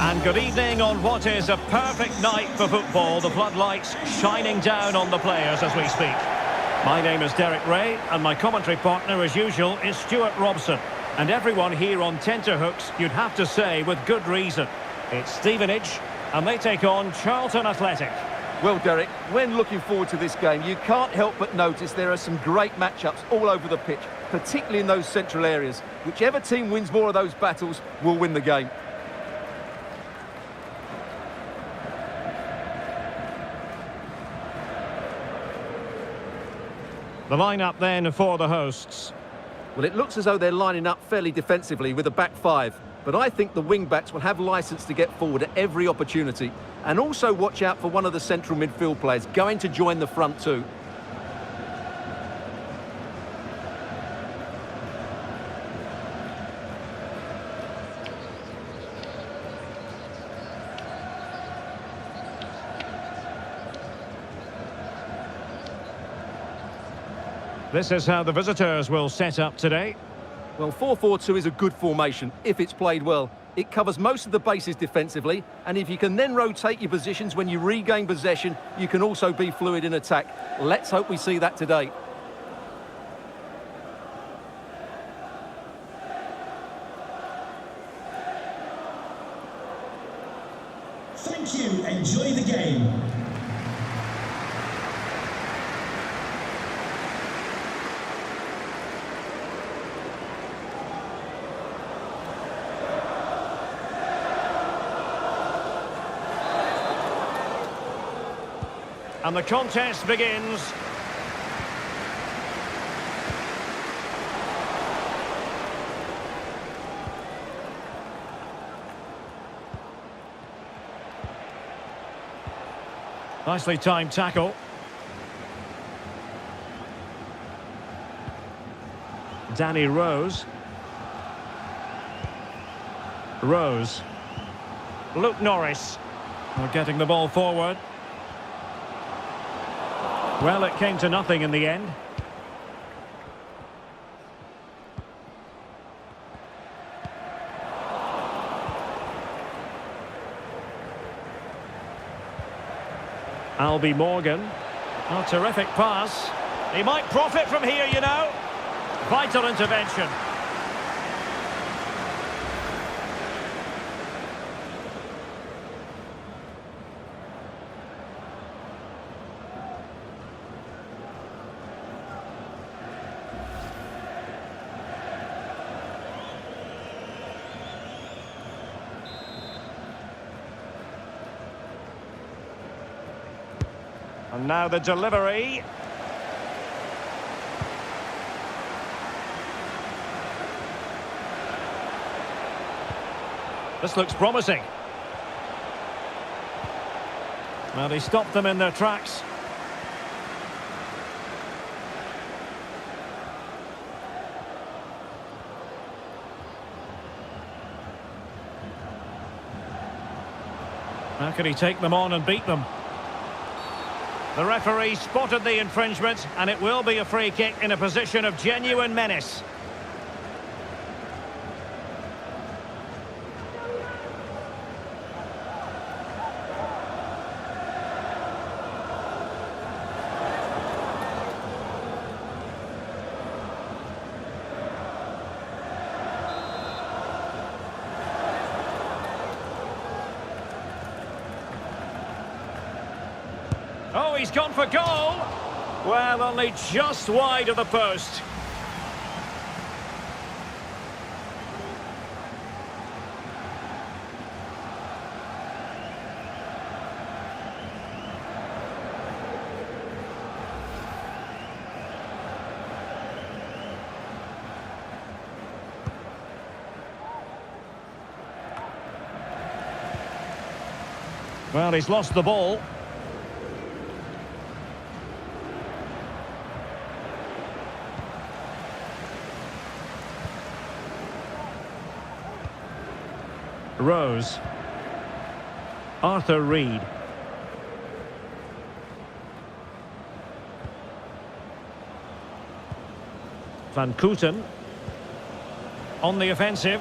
And good evening on what is a perfect night for football. The floodlights shining down on the players as we speak. My name is Derek Ray, and my commentary partner, as usual, is Stuart Robson. And everyone here on tenterhooks, you'd have to say, with good reason. It's Stevenage, and they take on Charlton Athletic. Well, Derek, when looking forward to this game, you can't help but notice there are some great matchups all over the pitch, particularly in those central areas. Whichever team wins more of those battles will win the game. The lineup then for the hosts. Well, it looks as though they're lining up fairly defensively with a back five. But I think the wing-backs will have licence to get forward at every opportunity. And also watch out for one of the central midfield players going to join the front two. This is how the visitors will set up today. Well, 4-4-2 is a good formation if it's played well. It covers most of the bases defensively, and if you can then rotate your positions when you regain possession, you can also be fluid in attack. Let's hope we see that today. Thank you. Enjoy the game. And the contest begins. Nicely timed tackle. Danny Rose. Luke Norris. We're getting the ball forward. Well, it came to nothing in the end. Albie Morgan. Oh, terrific pass. He might profit from here, you know. Vital intervention. And now the delivery. This looks promising. Well, he stopped them in their tracks. How can he take them on and beat them? The referee spotted the infringement, and it will be a free kick in a position of genuine menace. Oh, he's gone for goal. Well, only just wide of the post. Well, he's lost the ball. Rose. Arthur Reed. Van Kooten. On the offensive.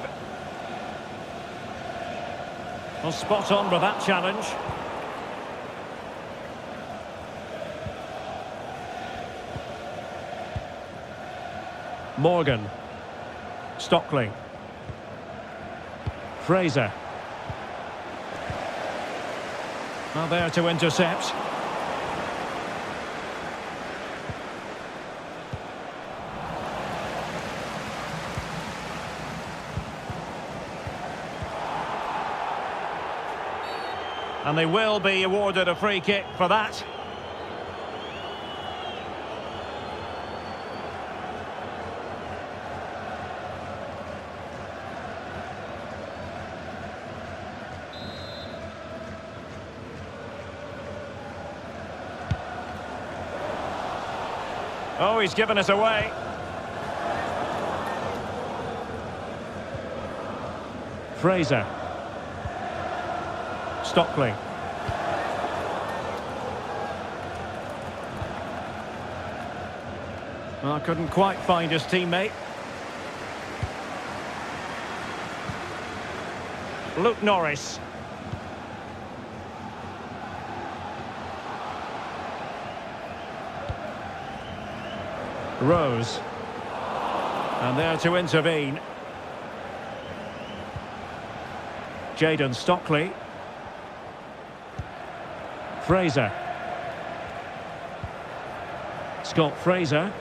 Well, spot on with that challenge. Morgan. Stockley. Fraser. Well, there to intercept. And they will be awarded a free kick for that. Oh, he's given us away. Fraser. Stockley. Well, couldn't quite find his teammate. Luke Norris. Rose. And there to intervene. Jadon Stockley. Fraser. Scott Fraser.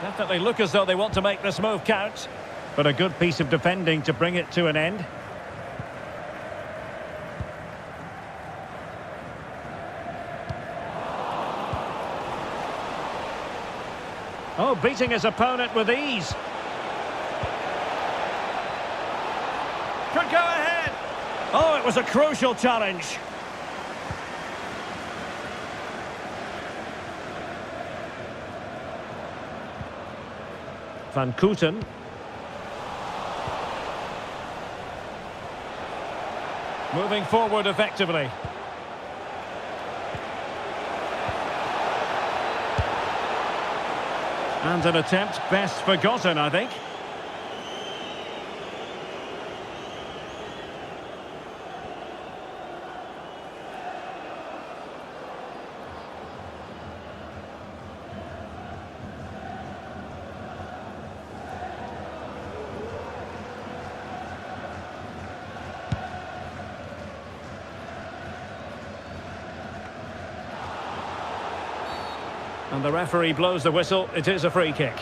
Definitely look as though they want to make this move count. But a good piece of defending to bring it to an end. Oh, beating his opponent with ease. Could go ahead. Oh, it was a crucial challenge. Van Kooten. Moving forward effectively. And an attempt best forgotten, I think. And the referee blows the whistle. It is a free kick.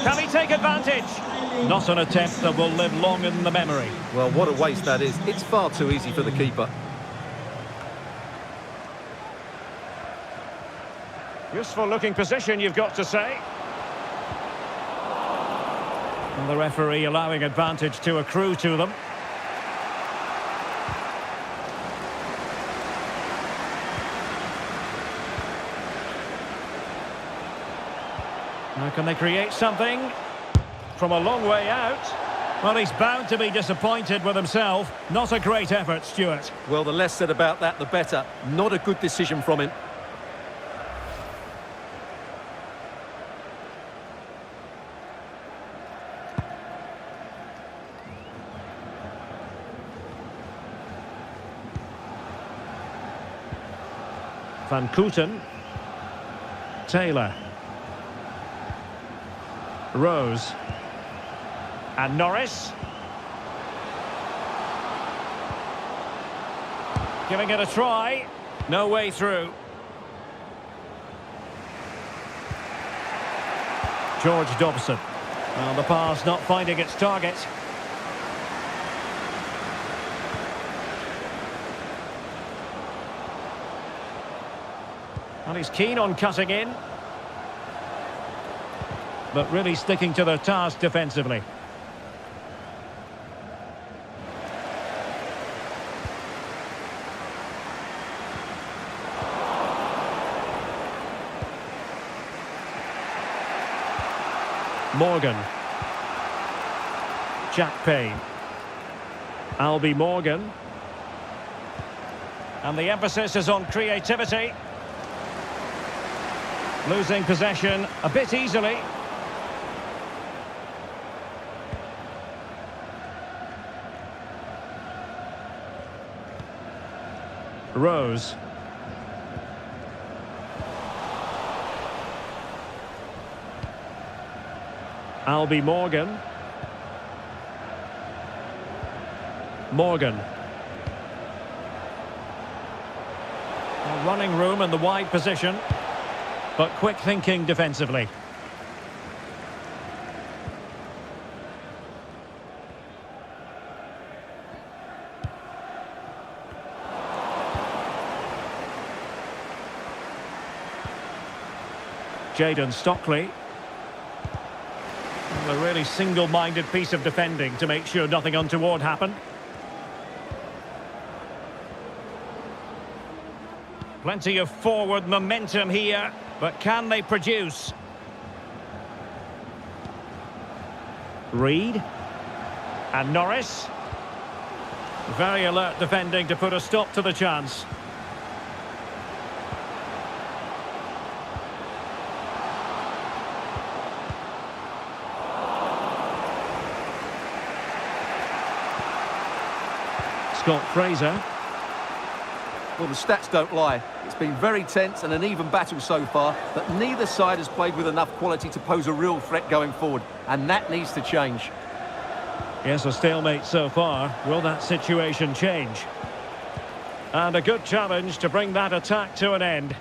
Can he take advantage? Not an attempt that will live long in the memory. Well, what a waste that is. It's far too easy for the keeper. Useful looking position, you've got to say. And the referee allowing advantage to accrue to them. Now can they create something? From a long way out. Well, he's bound to be disappointed with himself. Not a great effort, Stuart. Well, the less said about that, the better. Not a good decision from him. Van Kooten. Taylor. Rose. And Norris. Giving it a try. No way through. George Dobson. Well, the pass not finding its target. And he's keen on cutting in. But really sticking to their task defensively. Morgan. Jack Payne. Albie Morgan. And the emphasis is on creativity. Losing possession a bit easily. Rose. Albie Morgan. Morgan. Running room in the wide position, but quick thinking defensively. Jayden Stockley. A really single-minded piece of defending to make sure nothing untoward happened. Plenty of forward momentum here, but can they produce? Reed. And Norris. Very alert defending to put a stop to the chance. Scott Fraser. Well, the stats don't lie. It's been very tense and an even battle so far, but neither side has played with enough quality to pose a real threat going forward, and that needs to change. Yes, a stalemate so far. Will that situation change? And a good challenge to bring that attack to an end.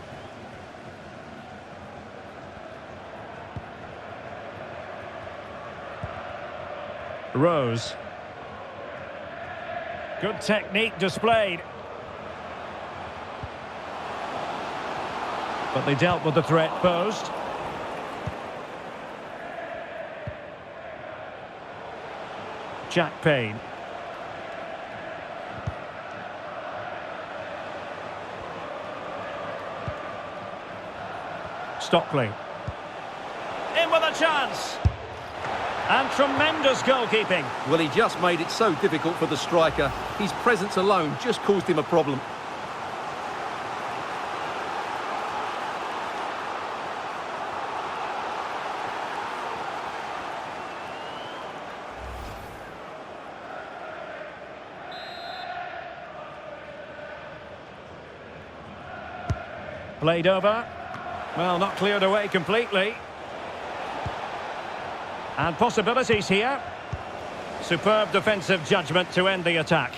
Rose. Good technique displayed. But they dealt with the threat posed. Jack Payne. Stockley. In with a chance. And tremendous goalkeeping. Well, he just made it so difficult for the striker. His presence alone just caused him a problem. Played over. Well, not cleared away completely. And possibilities here. Superb defensive judgment to end the attack.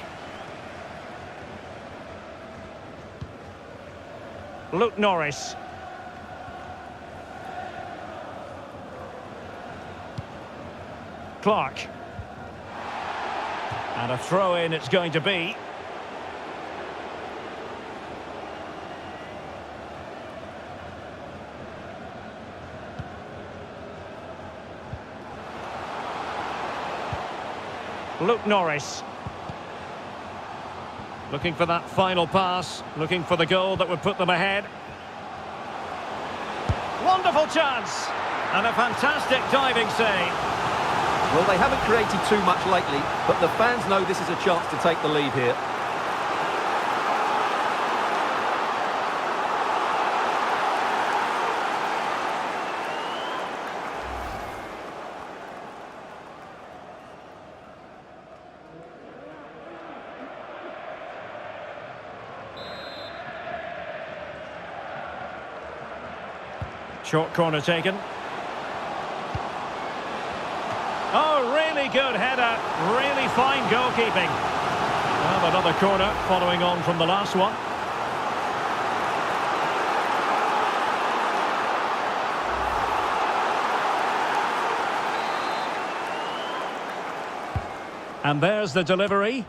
Luke Norris. Clark. And a throw-in it's going to be. Luke Norris. Looking for that final pass, looking for the goal that would put them ahead. Wonderful chance! And a fantastic diving save. Well, they haven't created too much lately, but the fans know this is a chance to take the lead here. Short corner taken. Oh, really good header. Really fine goalkeeping. Well, another corner following on from the last one. And there's the delivery.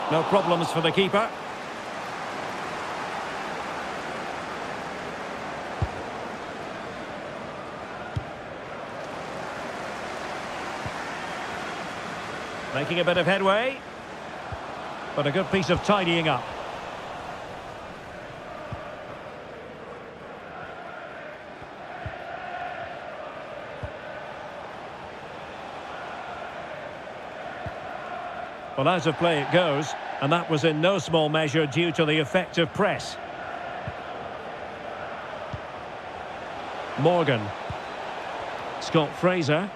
No problems for the keeper. Making a bit of headway, but a good piece of tidying up. Well, out of play it goes, and that was in no small measure due to the effective press. Morgan. Scott Fraser.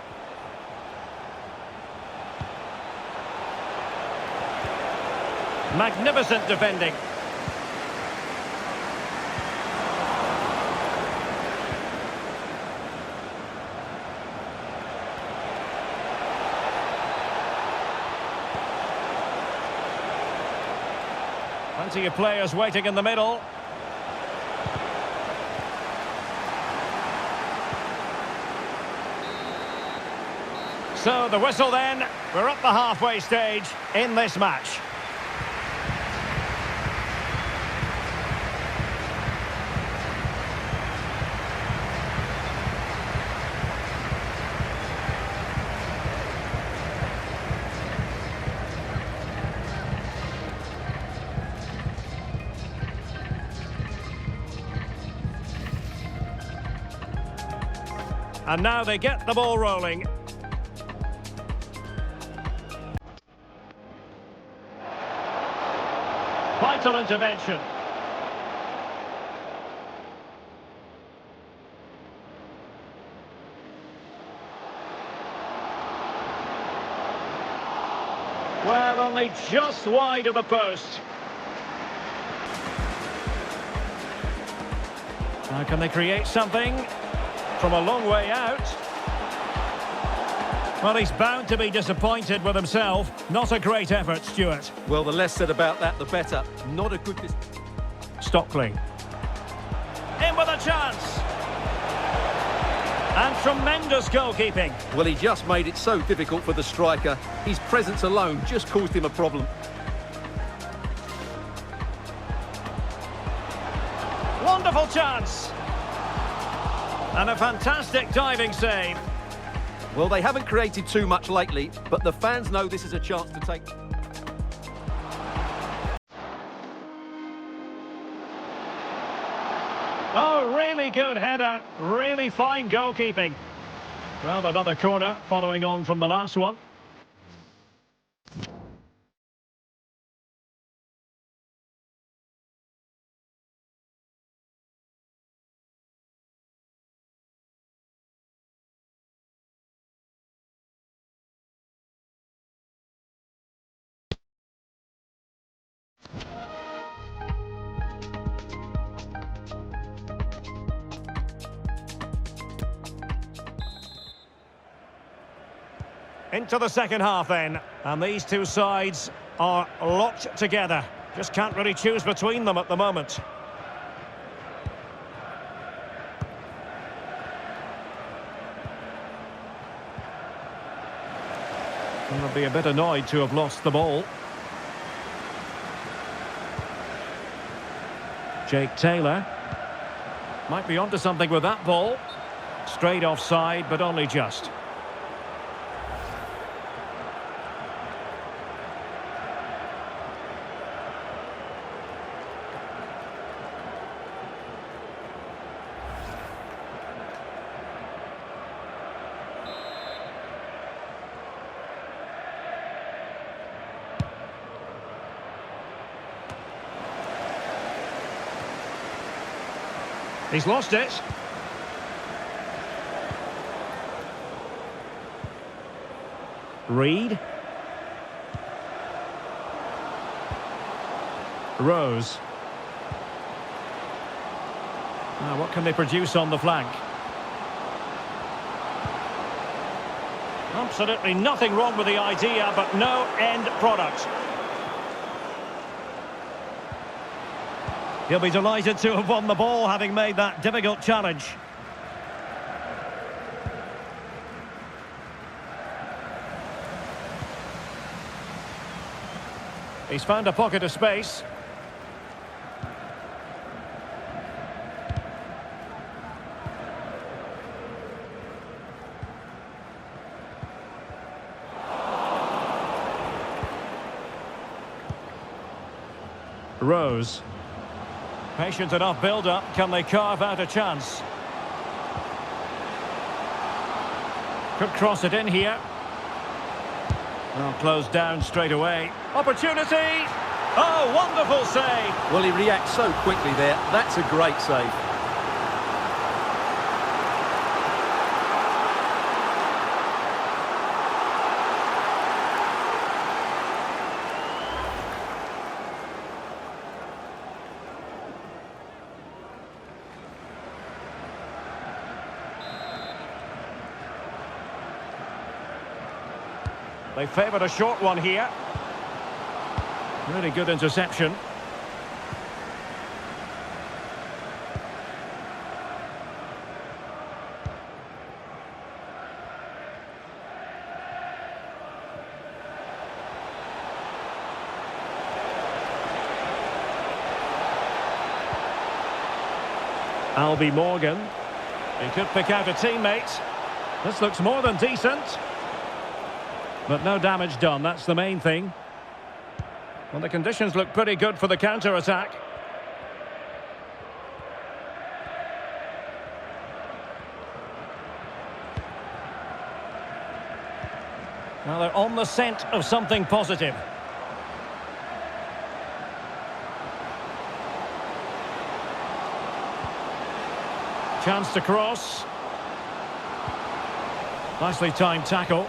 Magnificent defending. Plenty of players waiting in the middle. So the whistle then. We're up the halfway stage in this match. And now they get the ball rolling. Vital intervention. Well, only just wide of the post. Now can they create something? From a long way out. Well, he's bound to be disappointed with himself. Not a great effort, Stuart. Well, the less said about that, the better. Not a good... Stockley. In with a chance. And tremendous goalkeeping. Well, he just made it so difficult for the striker. His presence alone just caused him a problem. Wonderful chance. And a fantastic diving save. Well, they haven't created too much lately, but the fans know this is a chance to take... Oh, really good header. Really fine goalkeeping. Well, another corner following on from the last one. Into the second half then, and these two sides are locked together. Just can't really choose between them at the moment. They'll be a bit annoyed to have lost the ball. Jake Taylor might be onto something with that ball. Straight offside, but only just. He's lost it. Reed. Rose. Now, what can they produce on the flank? Absolutely nothing wrong with the idea, but no end product. He'll be delighted to have won the ball, having made that difficult challenge. He's found a pocket of space. Rose. Patient enough build-up. Can they carve out a chance? Could cross it in here. Well, closed down straight away. Opportunity! Oh, wonderful save! Well, he reacts so quickly there. That's a great save. They favoured a short one here. Really good interception. Albion Morgan. He could pick out a teammate. This looks more than decent. But no damage done, that's the main thing. Well, the conditions look pretty good for the counter-attack. Well, they're on the scent of something positive. Chance to cross. Nicely timed tackle.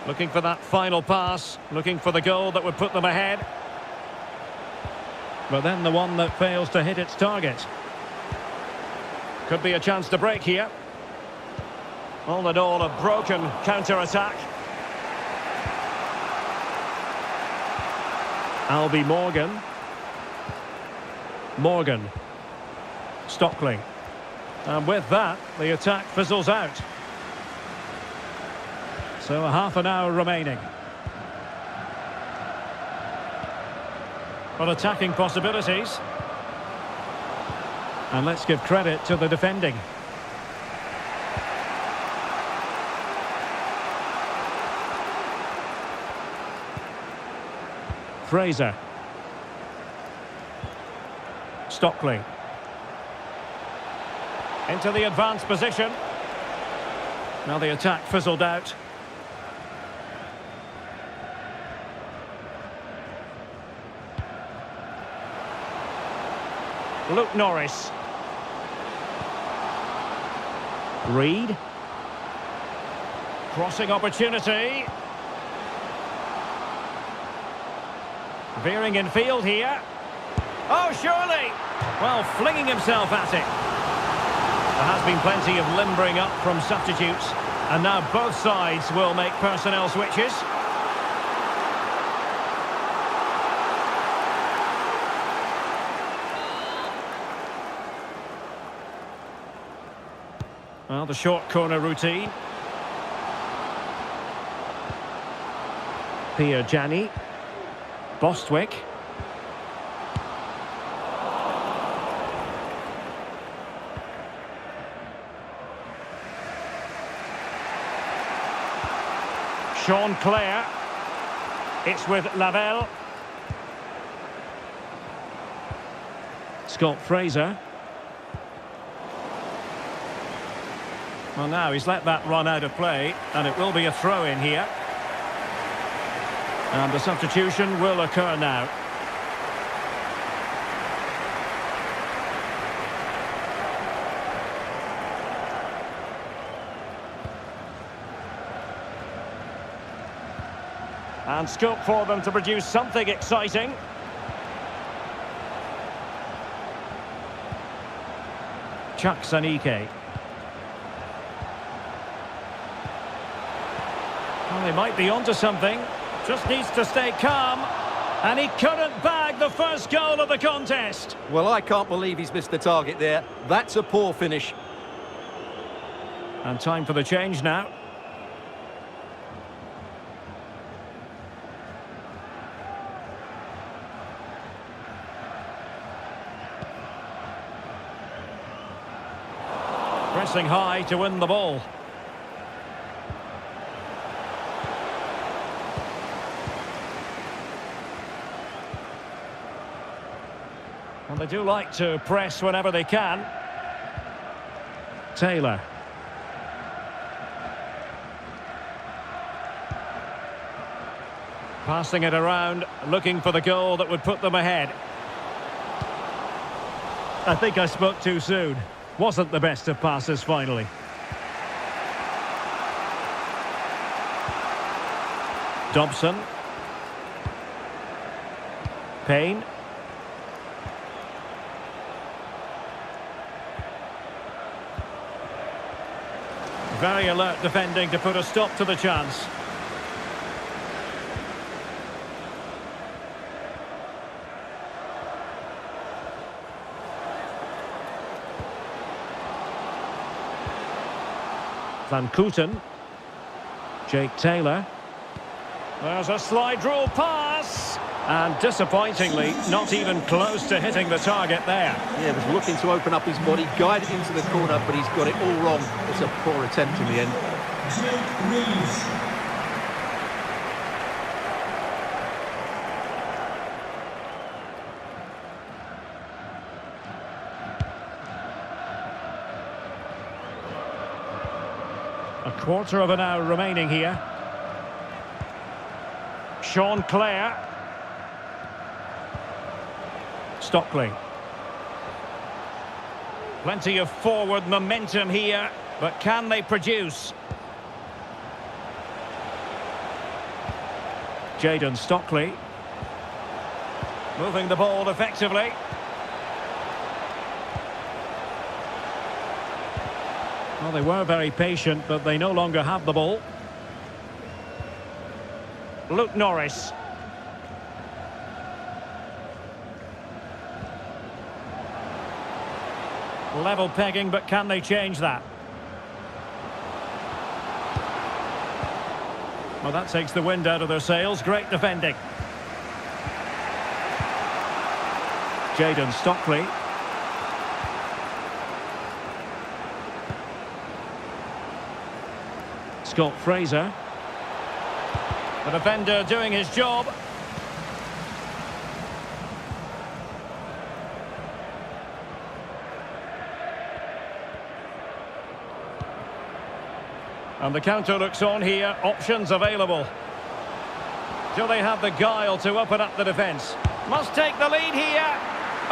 Looking for that final pass, looking for the goal that would put them ahead. But then the one that fails to hit its target. Could be a chance to break here. All in all, a broken counter-attack. Albion Morgan. Morgan. Stockley. And with that, the attack fizzles out. So a half an hour remaining. But attacking possibilities. And let's give credit to the defending. Fraser. Stockley. Into the advanced position. Now the attack fizzled out. Luke Norris. Reed. Crossing opportunity. Veering in field here. Oh, surely! Well, flinging himself at it. There has been plenty of limbering up from substitutes. And now both sides will make personnel switches. Well, the short corner routine. Pierre Gianni. Bostwick. Sean Clare. It's with Lavelle. Scott Fraser. Well, now he's let that run out of play, and it will be a throw-in here. And the substitution will occur now. And scope for them to produce something exciting. Chuck Sanike. Well, they might be onto something. Just needs to stay calm. And he couldn't bag the first goal of the contest. Well, I can't believe he's missed the target there. That's a poor finish. And time for the change now. Pressing high to win the ball. They do like to press whenever they can. Taylor. Passing it around, looking for the goal that would put them ahead. I think I spoke too soon. Wasn't the best of passes finally. Dobson. Payne. Very alert defending to put a stop to the chance. Van Kooten. Jake Taylor. There's a slide rule pass. And disappointingly, not even close to hitting the target there. Yeah, was looking to open up his body, guide it into the corner, but he's got it all wrong. It's a poor attempt in the end. Jake Reeves. A quarter of an hour remaining here. Sean Clare. Stockley. Plenty of forward momentum here, but can they produce? Jadon Stockley. Moving the ball effectively. Well, they were very patient, but they no longer have the ball. Luke Norris. Level pegging, but can they change that? Well, that takes the wind out of their sails. Great defending. Jadon Stockley. Scott Fraser. The defender doing his job. And the counter looks on here. Options available. Do they have the guile to open up the defence? Must take the lead here.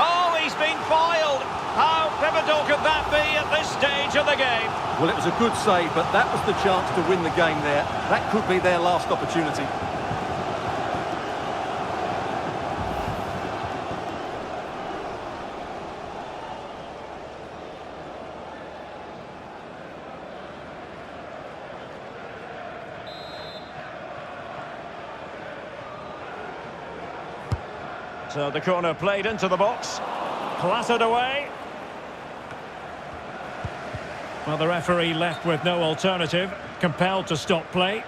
Oh, he's been foiled. How pivotal could that be at this stage of the game? Well, it was a good save, but that was the chance to win the game there. That could be their last opportunity. So the corner played into the box. Clattered away. Well, the referee left with no alternative. Compelled to stop play.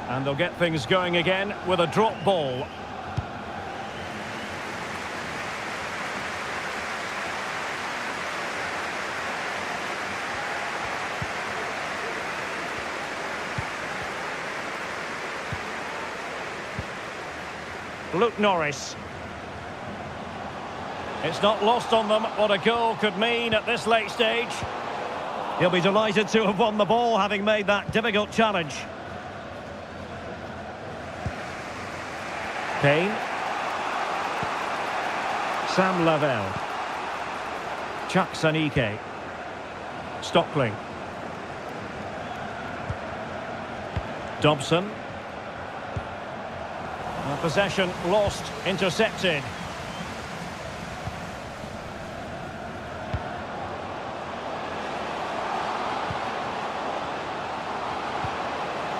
And they'll get things going again with a drop ball. Luke Norris. It's not lost on them what a goal could mean at this late stage. He'll be delighted to have won the ball, having made that difficult challenge. Payne. Sam Lavelle. Chuck Sanike. Stockley. Dobson. Possession lost, intercepted.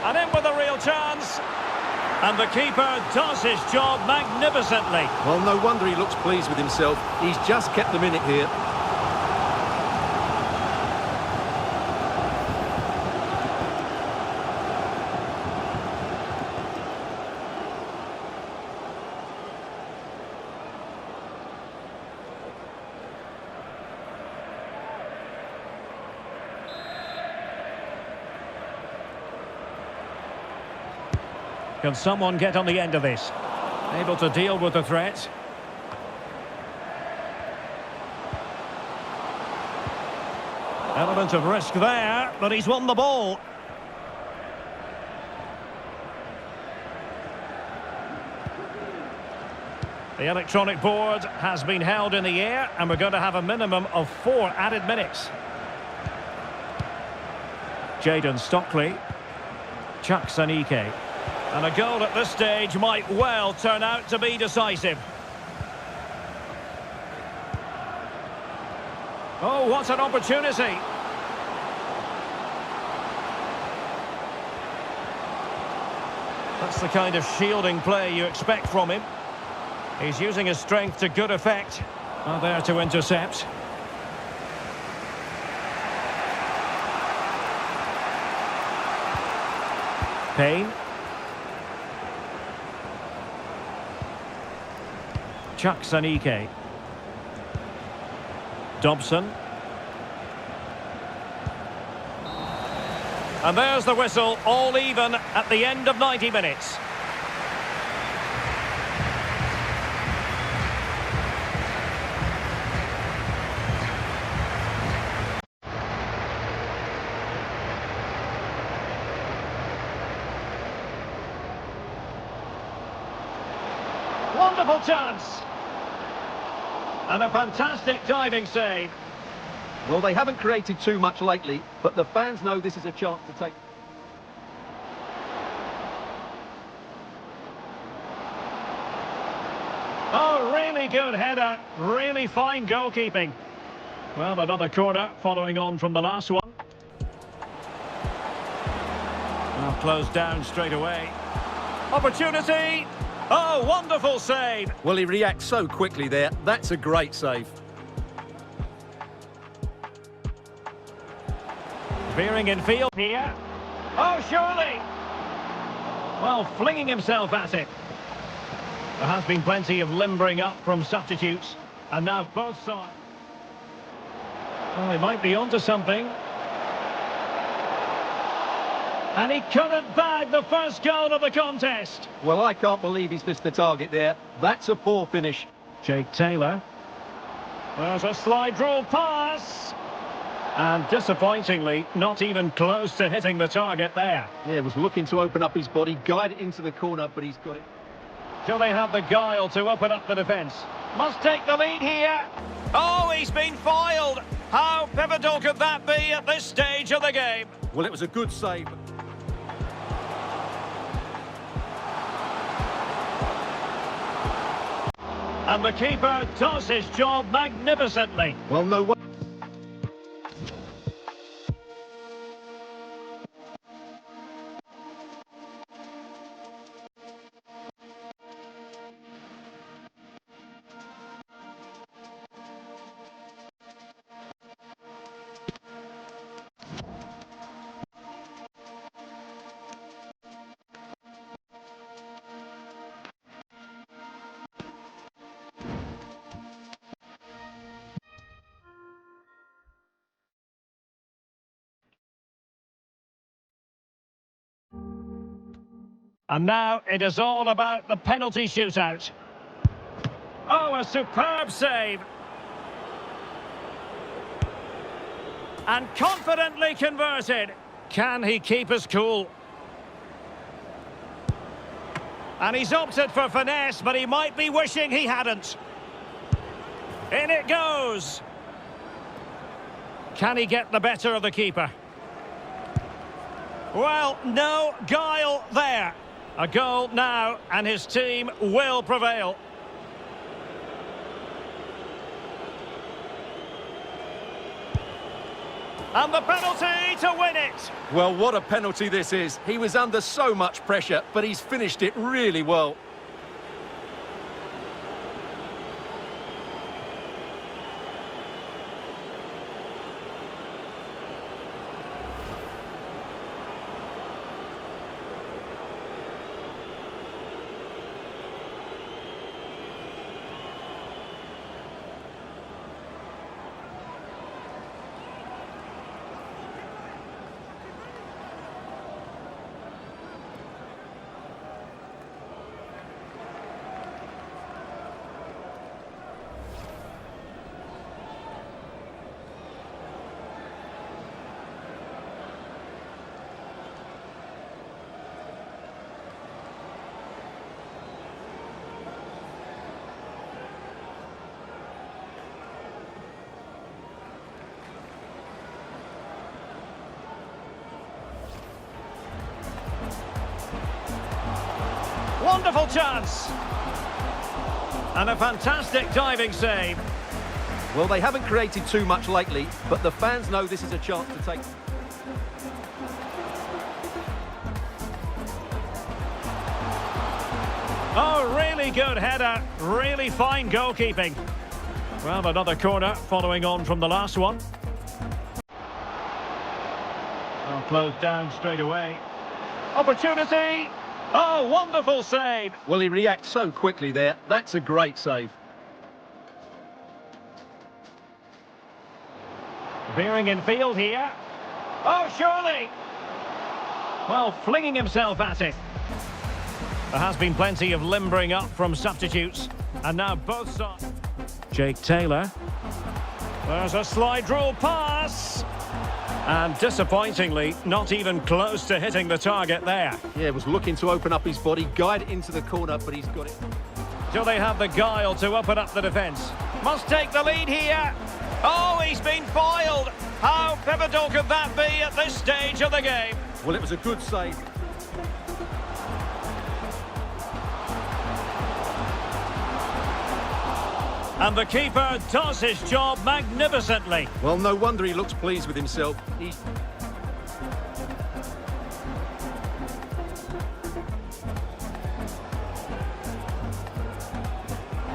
And in with a real chance. And the keeper does his job magnificently. Well, no wonder he looks pleased with himself. He's just kept them in it here. Can someone get on the end of this? Able to deal with the threat. Element of risk there, but he's won the ball. The electronic board has been held in the air, and we're going to have a minimum of 4 added minutes. Jadon Stockley. Chucks Anike. And a goal at this stage might well turn out to be decisive. Oh, what an opportunity. That's the kind of shielding play you expect from him. He's using his strength to good effect. Not there to intercept. Payne. Chucks Anike. Dobson. And there's the whistle, all even at the end of 90 minutes. Wonderful chance. And a fantastic diving save. Well, they haven't created too much lately, but the fans know this is a chance to take... Oh, really good header. Really fine goalkeeping. Well, another corner following on from the last one. Well, closed down straight away. Opportunity. Oh, wonderful save. Well, he reacts so quickly there. That's a great save. Veering in field here. Oh, surely. Well, flinging himself at it. There has been plenty of limbering up from substitutes. And now both sides. Oh, he might be onto something. And he couldn't bag the first goal of the contest. Well, I can't believe he's missed the target there. That's a poor finish. Jake Taylor. There's a slide rule pass. And disappointingly, not even close to hitting the target there. Yeah, was looking to open up his body, guide it into the corner, but he's got it. Do they have the guile to open up the defence? Must take the lead here. Oh, he's been foiled. How pivotal could that be at this stage of the game? Well, it was a good save. And the keeper does his job magnificently. Well, no way. And now it is all about the penalty shootout. Oh, a superb save. And confidently converted. Can he keep his cool? And he's opted for finesse, but he might be wishing he hadn't. In it goes. Can he get the better of the keeper? Well, no guile there. A goal now, and his team will prevail. And the penalty to win it. Well, what a penalty this is. He was under so much pressure, but he's finished it really well. Wonderful chance. And a fantastic diving save. Well, they haven't created too much lately, but the fans know this is a chance to take... Oh, really good header. Really fine goalkeeping. Well, another corner following on from the last one. Well, closed down straight away. Opportunity. Oh, wonderful save. Well, he reacts so quickly there. That's a great save. Veering in field here. Oh, surely. Well, flinging himself at it. There has been plenty of limbering up from substitutes. And now both sides. Jake Taylor. There's a slide rule pass. And disappointingly, not even close to hitting the target there. Yeah, was looking to open up his body, guide it into the corner, but he's got it. Do they have the guile to open up the defence? Must take the lead here. Oh, he's been foiled. How pivotal could that be at this stage of the game? Well, it was a good save. And the keeper does his job magnificently. Well, no wonder he looks pleased with himself.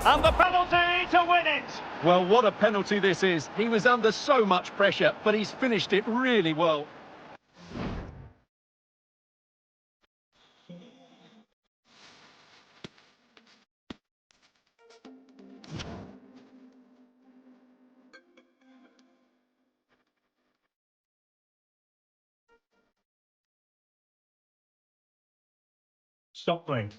And the penalty to win it. Well, what a penalty this is. He was under so much pressure, but he's finished it really well. Stop playing.